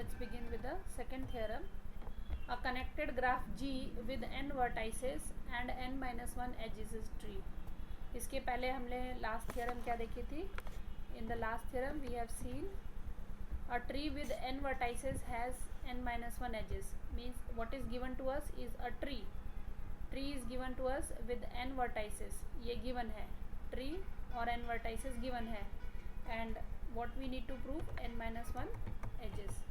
let's begin with the second theorem. A connected graph G with n vertices and n minus 1 edges is tree. इसके पहले हमने last theorem क्या देखी थी? In the last theorem we have seen a tree with n vertices has n minus 1 edges. Means what is given to us is a tree. Tree is given to us with n vertices. ये given है. Tree और n vertices given है. And what we need to prove? n minus 1 edges.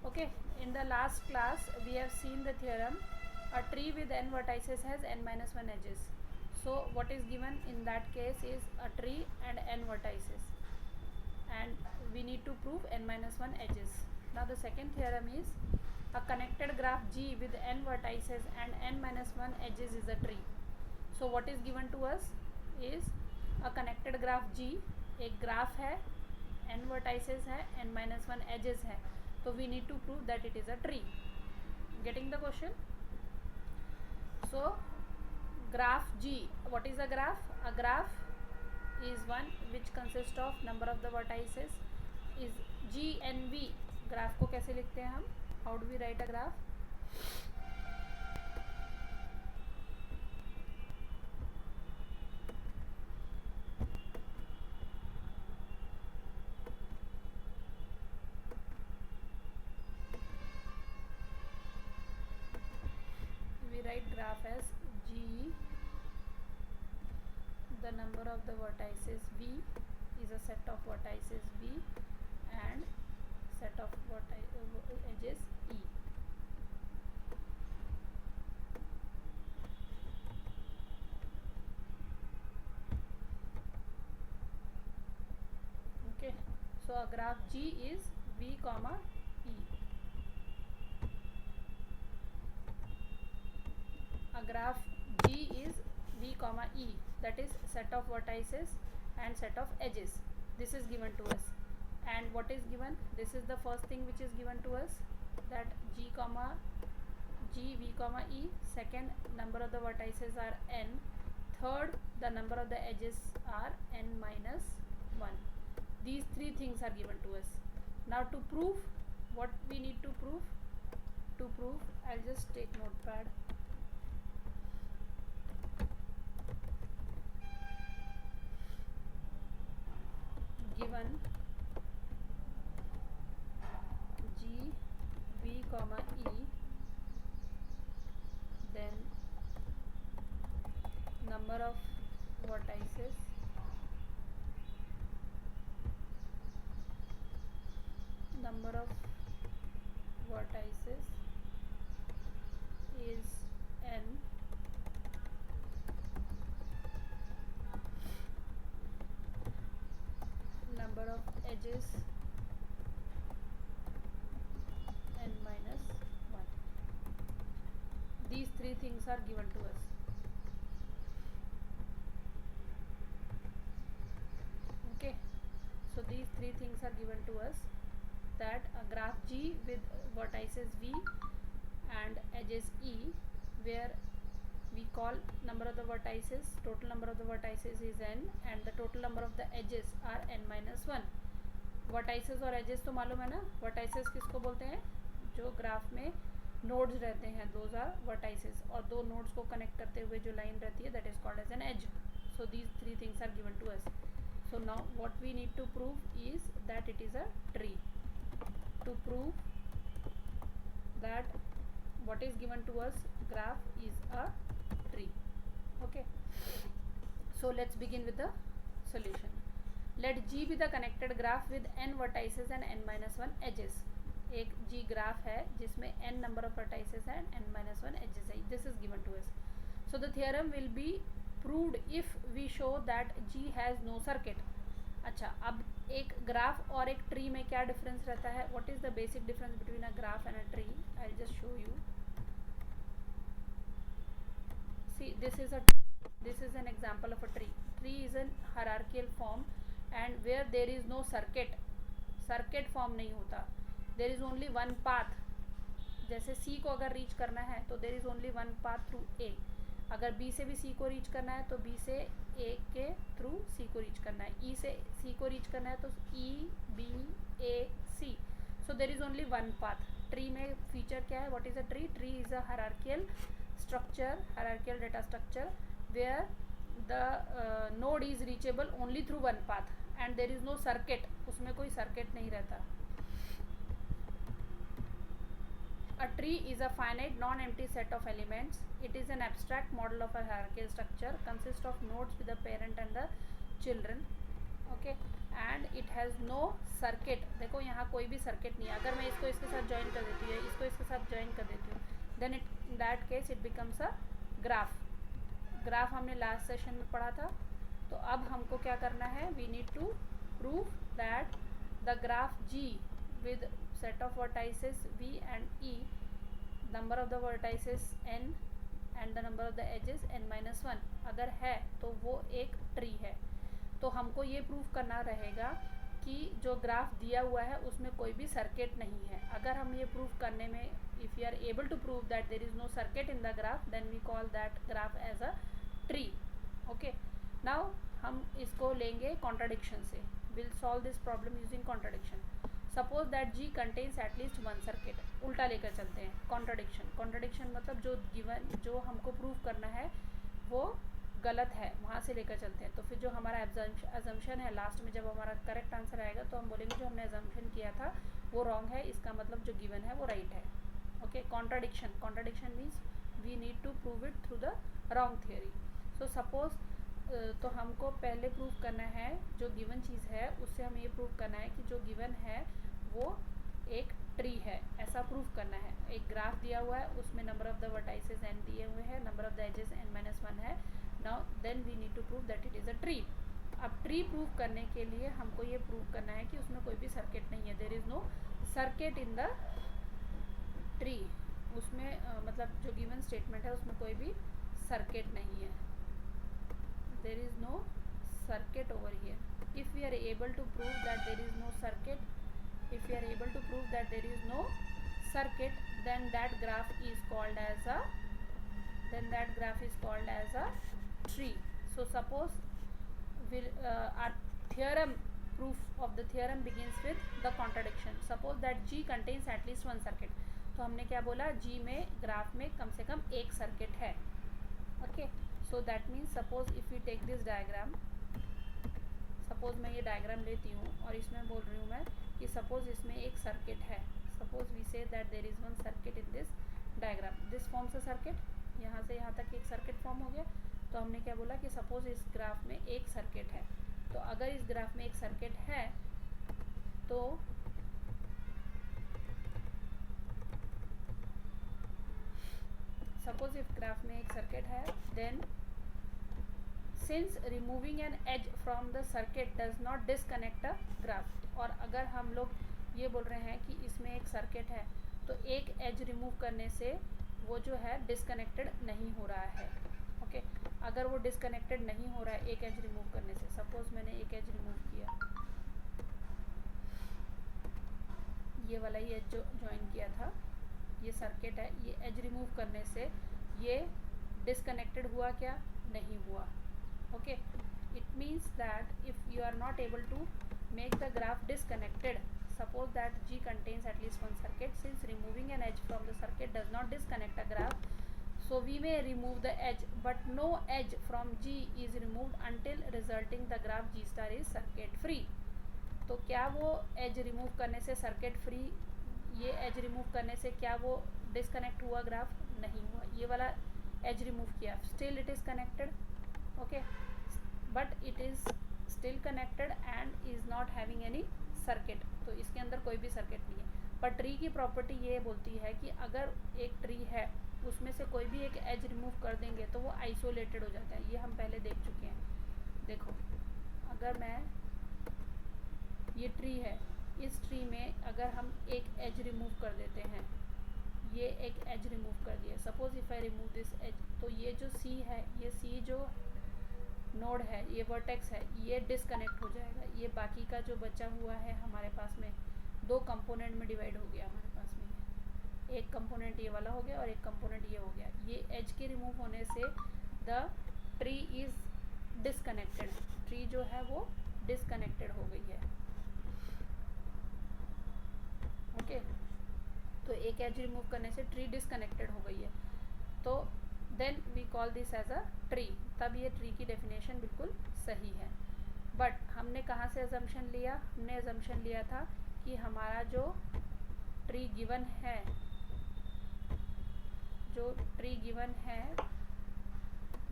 Okay, in the last class we have seen the theorem a tree with n vertices has n minus 1 edges. So what is given in that case is a tree and n vertices, and we need to prove n minus 1 edges. Now the second theorem is a connected graph G with n vertices and n minus 1 edges is a tree. So what is given to us is a connected graph G, एक graph है, n vertices है, n minus 1 edges है, so we need to prove that it is a tree. Getting the question? So graph G, what is a graph? A graph is one which consists of number of the vertices is G and V. Graph को कैसे लिखते हैं हम? How do we write a graph? We write graph as G, the number of the vertices V is a set of vertices V and set of edges E. Okay, so a graph G is V comma E. A graph G is V comma E, that is set of vertices and set of edges. This is given to us. And what is given? This is the first thing which is given to us, that G V comma E. Second, number of the vertices are n. Third, the number of the edges are n minus 1. These three things are given to us. Now to prove, what we need to prove? To prove, I'll just take notepad. Given G V comma E, then number of vertices is n. Number of edges n minus 1. These three things are given to us. Okay, so these three things are given to us, that a graph G with vertices V and edges E, where we call number of the vertices, total number of the vertices is n and the total number of the edges are n minus 1. vertices और edges तो मालूम है ना? vertices किसको बोलते हैं? जो graph में nodes रहते हैं, those are vertices, और दो nodes को connect करते हुए जो line रहती है, that is called as an edge. So these three things are given to us. So now what we need to prove is that it is a tree. To prove that what is given to us, graph is a tree. Okay, so let's begin with the solution. Let G be the connected graph with n vertices and n minus 1 edges. एक G graph है जिसमें n number of vertices and n minus 1 edges है. This is given to us. So the theorem will be proved if we show that G has no circuit. अच्छा, अब एक graph और एक tree में क्या डिफरेंस रहता है? What is the basic difference between a graph and a tree? I will just show you. See, this is an example of a tree. Tree is in hierarchical form and where there is no circuit, circuit form नहीं होता, there is only one path. जैसे C को अगर reach करना है तो there is only one path through A, अगर B से भी सी को रीच करना है तो बी से ए के थ्रू सी को रीच करना है, ई से सी को रीच करना है तो E B A C, so there is only one path. Tree में फीचर क्या है, what is a tree? Tree is a hierarchical structure, hierarchical data structure where the node is reachable only through one path and there is no circuit, उसमें कोई circuit नहीं रहता। A tree is a finite non-empty set of elements. It is an abstract model of a hierarchical structure, consists of nodes with the parent and the children. Okay, and it has no circuit. देखो यहाँ कोई भी circuit नहीं है। अगर मैं इसको इसके साथ join कर देती हूँ, इसको इसके साथ join कर देती हूँ, then in that case it becomes a graph. Graph हमने लास्ट सेशन में पढ़ा था। तो अब हमको क्या करना है, we need to prove that the graph G with set of vertices v and e, number of the vertices n and the number of the edges n-1 अगर है तो वो एक ट्री है। तो हमको ये प्रूव करना रहेगा कि जो ग्राफ दिया हुआ है उसमें कोई भी सर्किट नहीं है। अगर हम ये प्रूव करने में, if you are able to prove that there is no circuit in the graph, then we call that graph as a tree. Okay, now हम इसको लेंगे कॉन्ट्राडिक्शन से। Will solve this problem using contradiction. Suppose that G contains at least one circuit. उल्टा लेकर चलते हैं, contradiction. Contradiction मतलब जो गिवन, जो हमको प्रूव करना है वो गलत है, वहाँ से लेकर चलते हैं। तो फिर जो हमारा अजम्पशन है लास्ट में जब हमारा करेक्ट आंसर आएगा तो हम बोलेंगे जो हमने अजम्पशन किया था वो रॉन्ग है, इसका मतलब जो गिवन है वो राइट है। Okay, contradiction. Contradiction means we need to prove it through the wrong theory. So suppose, तो हमको पहले प्रूव करना है जो गिवन चीज़ है उससे हमें ये प्रूव करना है कि जो गिवन है वो एक ट्री है, ऐसा प्रूव करना है। एक ग्राफ दिया हुआ है, उसमें number of the vertices n दिए हुए हैं, number of the edges n-1 है। Now then we need to prove that it is a tree. अब ट्री प्रूव करने के लिए हमको ये प्रूव करना है कि उसमें कोई भी सर्किट नहीं है, there is no circuit in the tree. उसमें मतलब जो गिवन स्टेटमेंट है उसमें कोई भी सर्किट नहीं है, there is no circuit over here. If we are able to prove that there is no circuit, if we are able to prove that there is no circuit, then that graph is called as a, tree. So suppose our theorem, proof of the theorem begins with the contradiction. Suppose that G contains at least one circuit. तो हमने क्या बोला, G में graph में कम से कम एक circuit है। Okay, so that means suppose if you take this diagram, suppose मैं ये डायग्राम लेती हूँ और इसमें बोल रही हूँ मैं कि सपोज इसमें एक सर्किट है। Suppose we say that there is one circuit in this diagram, this forms a circuit. यहाँ से यहाँ तक एक सर्किट फॉर्म हो गया। तो हमने क्या बोला कि सपोज इस ग्राफ में एक सर्किट है। तो अगर इस ग्राफ में एक सर्किट है तो सपोज इस ग्राफ में एक सर्किट है, then since removing an edge from the circuit does not disconnect a graph. और अगर हम लोग ये बोल रहे हैं कि इसमें एक सर्किट है तो एक एज रिमूव करने से वो जो है डिसकनेक्टेड नहीं हो रहा है। ओके, अगर वो डिसकनेक्टेड नहीं हो रहा है एक एज रिमूव करने से, सपोज मैंने एक एज रिमूव किया, ये वाला ही एज जो ज्वाइन किया था, ये सर्किट है, ये एज रिमूव करने से ये डिसकनेक्टेड हुआ क्या? नहीं हुआ। Okay, it means that if you are not able to make the graph disconnected, suppose that G contains at least one circuit, since removing an edge from the circuit does not disconnect a graph, so we may remove the edge, but no edge from G is removed until resulting the graph G star is circuit free. तो क्या वो as remove करने से circuit free, ये as remove करने से क्या वो डिसकनेक्ट हुआ ग्राफ? नहीं हुआ। ये वाला एज रिमूव किया, still it is connected. Okay, but it is still connected and is not having any circuit. तो इसके अंदर कोई भी सर्किट नहीं है। पर ट्री की प्रॉपर्टी ये बोलती है कि अगर एक ट्री है उसमें से कोई भी एक एज रिमूव कर देंगे तो वो आइसोलेटेड हो जाता है। ये हम पहले देख चुके हैं। देखो, अगर मैं, ये ट्री है, इस ट्री में अगर हम एक एज रिमूव कर देते हैं, ये एक एज रिमूव कर दिया, suppose if I remove this edge, तो ये जो सी है, ये सी जो नोड है, ये वर्टेक्स है, ये डिसकनेक्ट हो जाएगा। ये बाकी का जो बचा हुआ है हमारे पास में दो कंपोनेंट में डिवाइड हो गया हमारे पास में, एक कंपोनेंट ये वाला हो गया और एक कंपोनेंट ये हो गया। ये एज के रिमूव होने से the tree is disconnected, tree जो है वो डिसकनेक्टेड हो गई है। ओके, तो एक एज रिमूव करने से ट्री डिसकनेक्टेड हो गई है, तो then we call this edge a tree. तब ये ट्री की डेफिनेशन बिल्कुल सही है। बट हमने कहाँ से अजम्पशन लिया? हमने अजम्पशन लिया था कि हमारा जो ट्री गिवन है, जो ट्री गिवन है,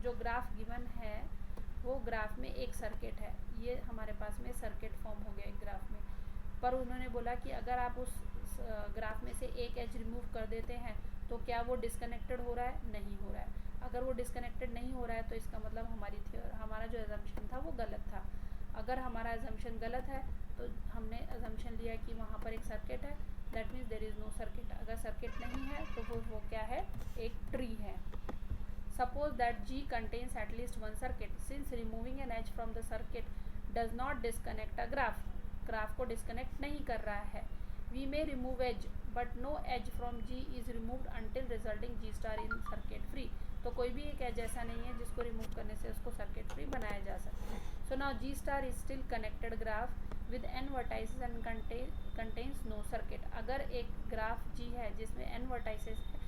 जो ग्राफ गिवन है, वो ग्राफ में एक सर्किट है। ये हमारे पास में सर्किट फॉर्म हो गया एक ग्राफ में। पर उन्होंने बोला कि अगर आप उस ग्राफ में से एक एज रिमूव कर देते हैं तो क्या वो डिसकनेक्टेड हो रहा है? नहीं हो रहा है। अगर वो डिसकनेक्टेड नहीं हो रहा है तो इसका मतलब हमारा जो अजम्पशन था वो गलत था। अगर हमारा अजम्पशन गलत है तो हमने अजम्पशन लिया कि वहाँ पर एक सर्किट है, that means there is no circuit. अगर सर्किट नहीं है तो वो क्या है? एक ट्री है। Suppose that G contains at least one circuit. Since removing an edge from the circuit does not disconnect a graph, graph को डिस्कनेक्ट नहीं कर रहा है, we may remove edge but no edge from G is removed until resulting G star in circuit free. तो कोई भी एक as ऐसा नहीं है जिसको रिमूव करने से उसको सर्किट फ्री बनाया जा सकता है। So now G star is still connected graph with n vertices and contains no circuit. अगर एक ग्राफ G है जिसमें n vertices है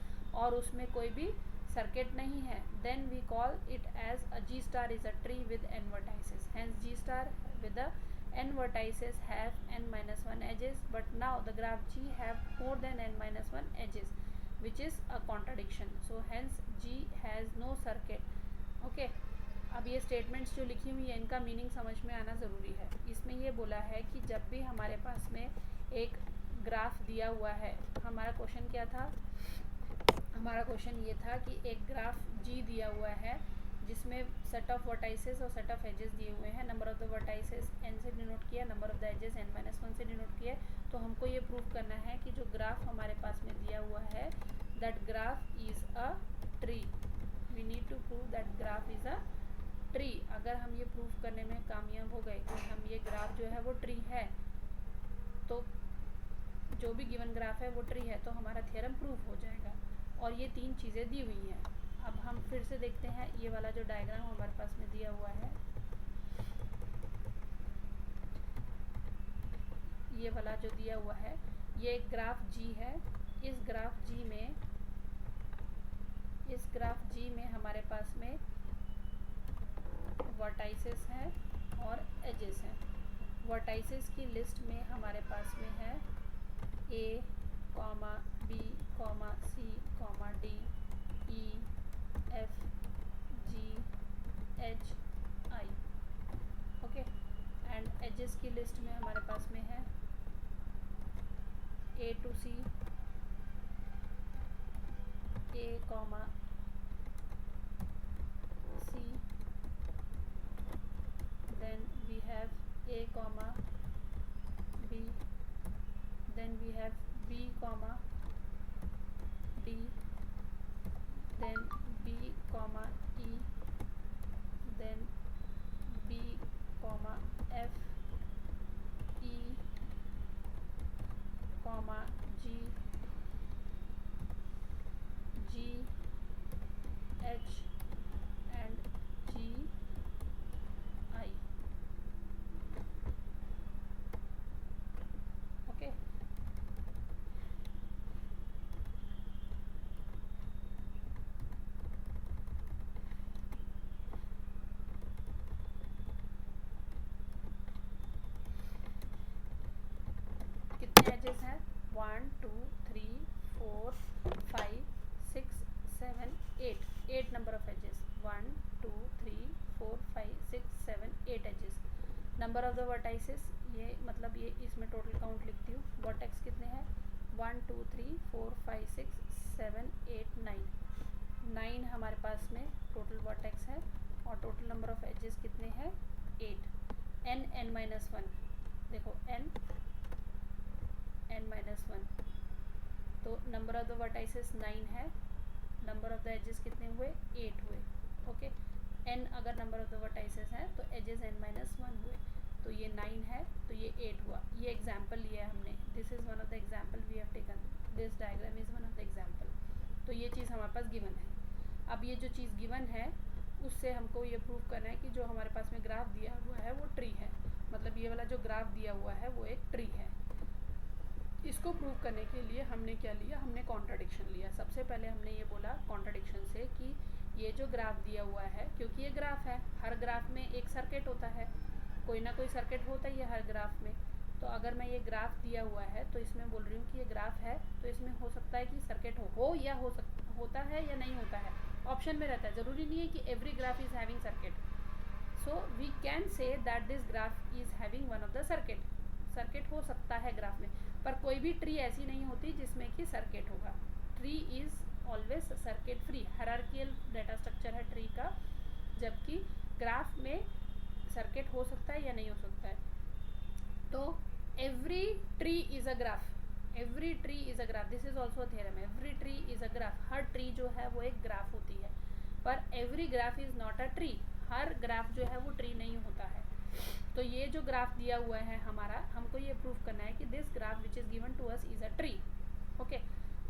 और उसमें कोई भी सर्किट नहीं है, then we call it as a G star is a tree with n vertices. Hence G star with the n vertices have n minus 1 edges, but now the graph G have more than n minus 1 edges, which is a contradiction. So hence G has no circuit. Okay, अब ये statements जो लिखी हुई है इनका meaning समझ में आना ज़रूरी है। इसमें ये बोला है कि जब भी हमारे पास में एक ग्राफ दिया हुआ है, हमारा क्वेश्चन क्या था? हमारा क्वेश्चन ये था कि एक ग्राफ G दिया हुआ है जिसमें सेट ऑफ वर्टाइसेस और सेट ऑफ एजेस दिए हुए हैं। Number of the vertices n से डिनोट किया, number of the edges n-1 से डिनोट किया। तो हमको ये प्रूव करना है कि जो ग्राफ हमारे पास में दिया हुआ है, that graph is a tree. We need to prove that graph is a tree. अगर हम ये प्रूव करने में कामयाब हो गए कि हम ये ग्राफ जो है वो ट्री है, तो जो भी गिवन ग्राफ है वो ट्री है, तो हमारा थ्योरम प्रूव हो जाएगा। और ये तीन चीज़ें दी हुई हैं। अब हम फिर से देखते हैं ये वाला जो डायग्राम हमारे पास में दिया हुआ है, ये वाला जो दिया हुआ है, ये एक ग्राफ G है। इस ग्राफ G में हमारे पास में वर्टाइसेस हैं और एजेस हैं। वर्टाइसेस की लिस्ट में हमारे पास में है A, B, C, D, E, F, G, H, I. Okay, and edges की लिस्ट में हमारे पास में है A to C, A, C, then we have A, B, then we have B, D, then B, E, then B, F, E, G, H and G, I. Okay, कितने edges हैं? 1, 2, 3, 4, 5, 6, 7, 8 number of edges. 1, 2, 3, 4, 5, 6, 7, 8 edges. Number of the vertices, ये मतलब ये इसमें total count लिखती हूँ। Vertex कितने हैं? 1, 2, 3, 4, 5, 6, 7, 8, 9 हमारे पास में टोटल वर्टेक्स है। और टोटल नंबर ऑफ एजेस कितने हैं? 8। n-1, देखो n-1, तो नंबर ऑफ द वर्टाइसेस 9 है, नंबर ऑफ द एजेस कितने हुए? 8 हुए। ओके, n अगर नंबर ऑफ द वर्टाइसेस हैं तो एजेस n-1 हुए, तो ये 9 है तो ये 8 हुआ। ये एग्जाम्पल लिया है हमने, this is one of the example we have taken, this diagram is one of the example. तो ये चीज़ हमारे पास गिवन है। अब ये जो चीज़ गिवन है उससे हमको ये प्रूव करना है कि जो हमारे पास में ग्राफ दिया हुआ है वो ट्री है, मतलब ये वाला जो ग्राफ दिया हुआ है वो एक ट्री है। इसको प्रूव करने के लिए हमने क्या लिया, हमने कॉन्ट्राडिक्शन लिया। सबसे पहले हमने ये बोला कॉन्ट्राडिक्शन से कि ये जो ग्राफ दिया हुआ है, क्योंकि ये ग्राफ है, हर ग्राफ में एक सर्किट होता है, कोई ना कोई सर्किट होता ही है हर ग्राफ में। तो अगर मैं ये ग्राफ दिया हुआ है तो इसमें बोल रही हूँ कि ये ग्राफ है, तो इसमें हो सकता है कि सर्किट हो या होता है या नहीं होता है, ऑप्शन में रहता है, ज़रूरी नहीं है कि every graph is having circuit. So we can say that this graph is having one of the circuit हो सकता है ग्राफ में, पर कोई भी ट्री ऐसी नहीं होती जिसमें कि सर्किट होगा। Tree is always circuit free, hierarchical data structure है ट्री का, जबकि ग्राफ में सर्किट हो सकता है या नहीं हो सकता है। तो every tree is a graph, every tree is a graph, this is also a theorem, every tree is a graph. Her tree जो है वो एक ग्राफ होती है, पर every graph is not a tree, her graph जो है वो ट्री नहीं होता है। तो ये जो ग्राफ दिया हुआ है हमारा, हमको ये प्रूव करना है कि this graph which is given to us is a tree. Okay,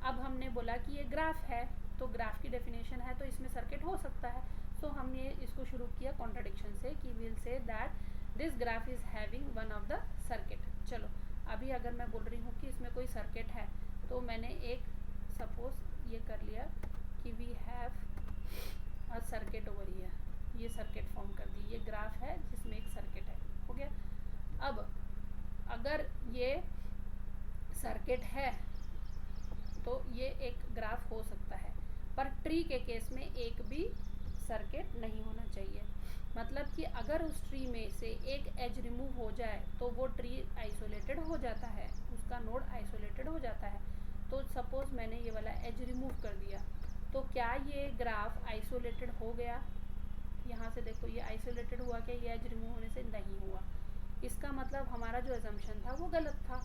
अब हमने बोला कि ये ग्राफ है, तो ग्राफ की डेफिनेशन है तो इसमें सर्किट हो सकता है। सो हमने इसको शुरू किया कॉन्ट्राडिक्शन से कि will say that this graph is having one of the circuit. चलो अभी अगर मैं बोल रही हूँ कि इसमें कोई सर्किट है, तो मैंने एक सपोज ये कर लिया कि we have a circuit over here, ये सर्किट फॉर्म कर दी, ये ग्राफ है जिसमें एक सर्किट है, हो गया। अब अगर ये सर्किट है तो ये एक ग्राफ हो सकता है, पर ट्री के केस में एक भी सर्किट नहीं होना चाहिए। मतलब कि अगर उस ट्री में से एक एज रिमूव हो जाए तो वो ट्री आइसोलेटेड हो जाता है, उसका नोड आइसोलेटेड हो जाता है। तो सपोज़ मैंने ये वाला एज रिमूव कर दिया, तो क्या ये ग्राफ आइसोलेटेड हो गया? यहाँ से देखो ये आइसोलेटेड हुआ क्या? ये एज रिमूव होने से नहीं हुआ। इसका मतलब हमारा जो एजम्पशन था वो गलत था।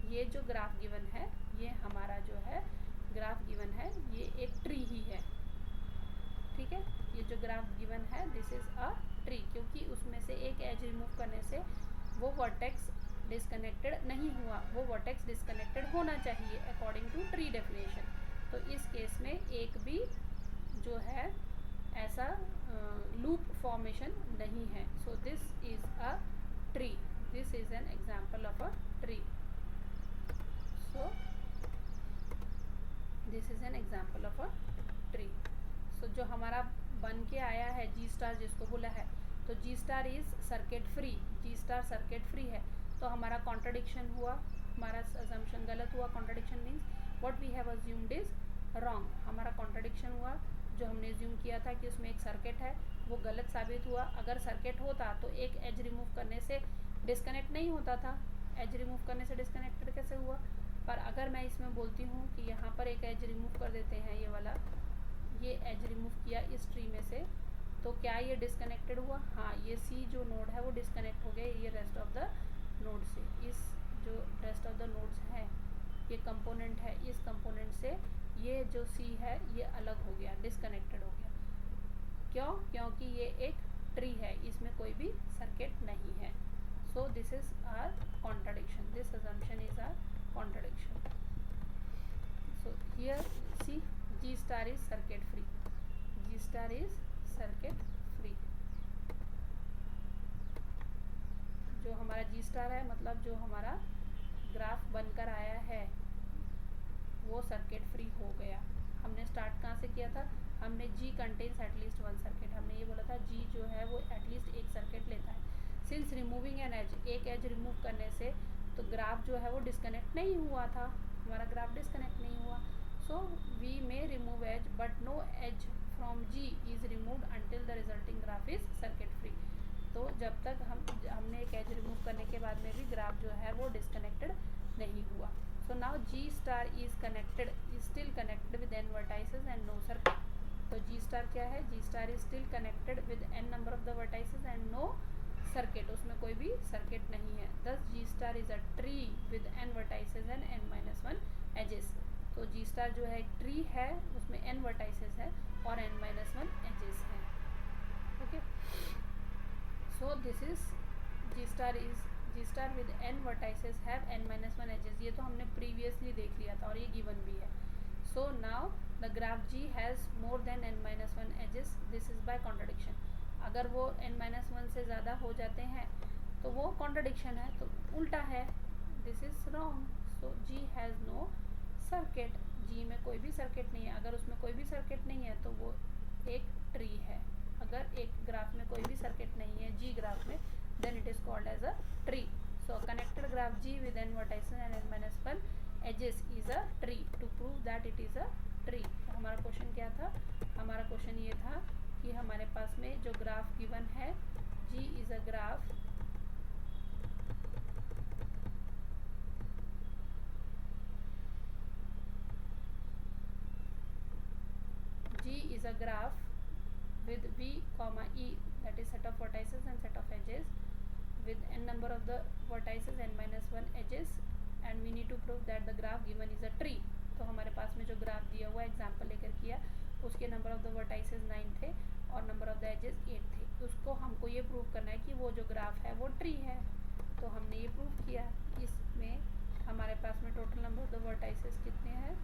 ये जो ग्राफ गिवन है, ये हमारा जो है ग्राफ गिवन है, ये एक ट्री ही है, ठीक है। ये जो ग्राफ गिवन है दिस इज़ अ ट्री, क्योंकि उसमें से एक एज रिमूव करने से वो वर्टेक्स डिस्कनेक्टेड नहीं हुआ, वो वर्टेक्स डिस्कनेक्टेड होना चाहिए अकॉर्डिंग टू ट्री डेफिनेशन। तो इस केस में एक भी जो है ऐसा लूप फॉर्मेशन नहीं है। So this is a tree, this is an example of a tree. So this is an example of a tree. सो जो हमारा बन के आया है जी स्टार जिसको बोला है, तो G star is circuit free, G star circuit free है। तो हमारा कॉन्ट्राडिक्शन हुआ, हमारा असम्पशन गलत हुआ। Contradiction means what we have assumed is wrong, हमारा कॉन्ट्राडिक्शन हुआ। जो हमने अज्यूम किया था कि उसमें एक सर्किट है वो गलत साबित हुआ। अगर सर्किट होता तो एक एज रिमूव करने से डिस्कनेक्ट नहीं होता था, एज रिमूव करने से डिस्कनेक्टेड कैसे हुआ? पर अगर मैं इसमें बोलती हूँ कि यहाँ पर एक एज रिमूव कर देते हैं, ये वाला, ये एज रिमूव किया इस ट्री में से, तो क्या ये डिस्कनेक्टेड हुआ? हाँ, ये सी जो नोड है वो डिस्कनेक्ट हो गया ये रेस्ट ऑफ द नोड से। इस जो रेस्ट ऑफ द नोड्स हैं, ये कंपोनेंट है, इस कंपोनेंट से ये जो सी है ये अलग हो गया, डिस्कनेक्टेड हो गया। क्यों? क्योंकि ये एक ट्री है, इसमें कोई भी सर्किट नहीं है। So this is our contradiction, this assumption is our contradiction. So here see G star is circuit free, G star is circuit free। जो हमारा G star है मतलब जो हमारा ग्राफ बनकर आया है वो सर्किट फ्री हो गया। हमने स्टार्ट कहाँ से किया था? हमने G contains at least one circuit, हमने ये बोला था G जो है वो एटलीस्ट एक सर्किट लेता है। सिंस रिमूविंग एन एज, एक एज रिमूव करने से तो ग्राफ जो है वो डिस्कनेक्ट नहीं हुआ था, हमारा ग्राफ डिस्कनेक्ट नहीं हुआ। So we may remove edge but no edge from G is removed until the resulting graph is circuit free। तो जब तक हमने एक एज रिमूव करने के बाद में भी ग्राफ जो है वो डिस्कनेक्टेड नहीं हुआ। So now G star is connected, is still connected with n vertices and no circuit। तो G star क्या है? G star is still connected with n number of the vertices and no circuit, उसमें कोई भी circuit नहीं है। Thus G star is a tree with n vertices and n-1 edges। तो G star जो है एक ट्री है, उसमें n वर्टाइसेस है और n-1 एजेस है। Okay, this is g star with n vertices have n minus 1 edges. ये तो हमने प्रीवियसली देख लिया था और ये गिवन भी है. So now the graph g has more than n minus 1 edges. This is by contradiction. अगर वो n minus 1 से ज़्यादा हो जाते हैं तो वो कॉन्ट्रडिक्शन है, तो उल्टा है. This is wrong. So g has no circuit. g में कोई भी सर्किट नहीं है. अगर उसमें कोई भी सर्किट नहीं है तो वो एक ट्री है. अगर एक ग्राफ में कोई भी सर्किट नहीं है g ग्राफ में, then it is called as a tree. So a connected graph G with n vertices and n minus 1 edges is a tree. To prove that it is a tree. तो हमारा question क्या था? हमारा question ये था कि हमारे पास में जो ग्राफ गिवन है G is a graph with V comma E, that is set of vertices and set of edges, with n number of the vertices n minus 1 edges, and we need to prove that the graph given is a tree. तो हमारे पास में जो graph दिया हुआ example लेकर किया, उसके नंबर ऑफ द वर्टाइसेस 9 थे और नंबर ऑफ द एजेस 8 थे. उसको हमको ये प्रूव करना है कि वो जो ग्राफ है वो ट्री है. तो हमने ये प्रूव किया. इसमें हमारे पास में total number of the vertices कितने हैं?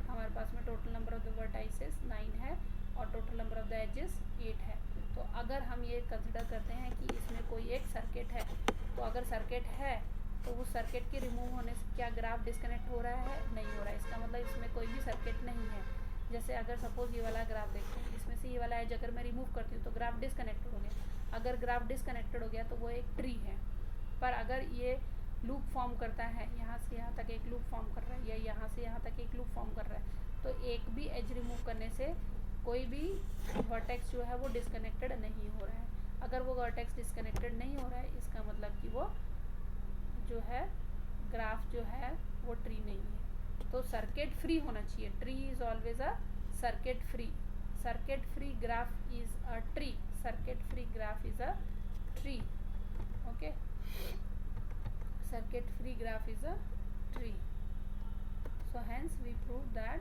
हमारे पास में total number of the vertices 9 है और total number of the edges 8 है. तो अगर हम ये कंसिडर करते हैं कि इसमें कोई एक सर्किट है, तो अगर सर्किट है तो उस सर्किट के रिमूव होने से क्या ग्राफ डिस्कनेक्ट हो रहा है? नहीं हो रहा है. इसका मतलब इसमें कोई भी सर्किट नहीं है. जैसे अगर सपोज ये वाला ग्राफ देखते हैं, इसमें से ये वाला एज अगर मैं रिमूव करती हूँ तो ग्राफ डिस्कनेक्टेड हो गया. अगर ग्राफ डिस्कनेक्टेड हो गया तो वो एक ट्री है. पर अगर ये लूप फॉर्म करता है, यहाँ से यहाँ तक एक लूप फॉर्म कर रहा है या यहाँ से यहाँ तक एक लूप फॉर्म कर रहा है, तो एक भी एज रिमूव करने से कोई भी वर्टेक्स जो है वो डिस्कनेक्टेड नहीं हो रहा है. अगर वो वर्टेक्स डिस्कनेक्टेड नहीं हो रहा है, इसका मतलब कि वो जो है ग्राफ जो है वो ट्री नहीं है. तो सर्किट फ्री होना चाहिए. Tree is always a circuit free. Circuit free graph is a tree. Circuit free graph is a tree. Okay, circuit free graph is a tree. So hence we prove that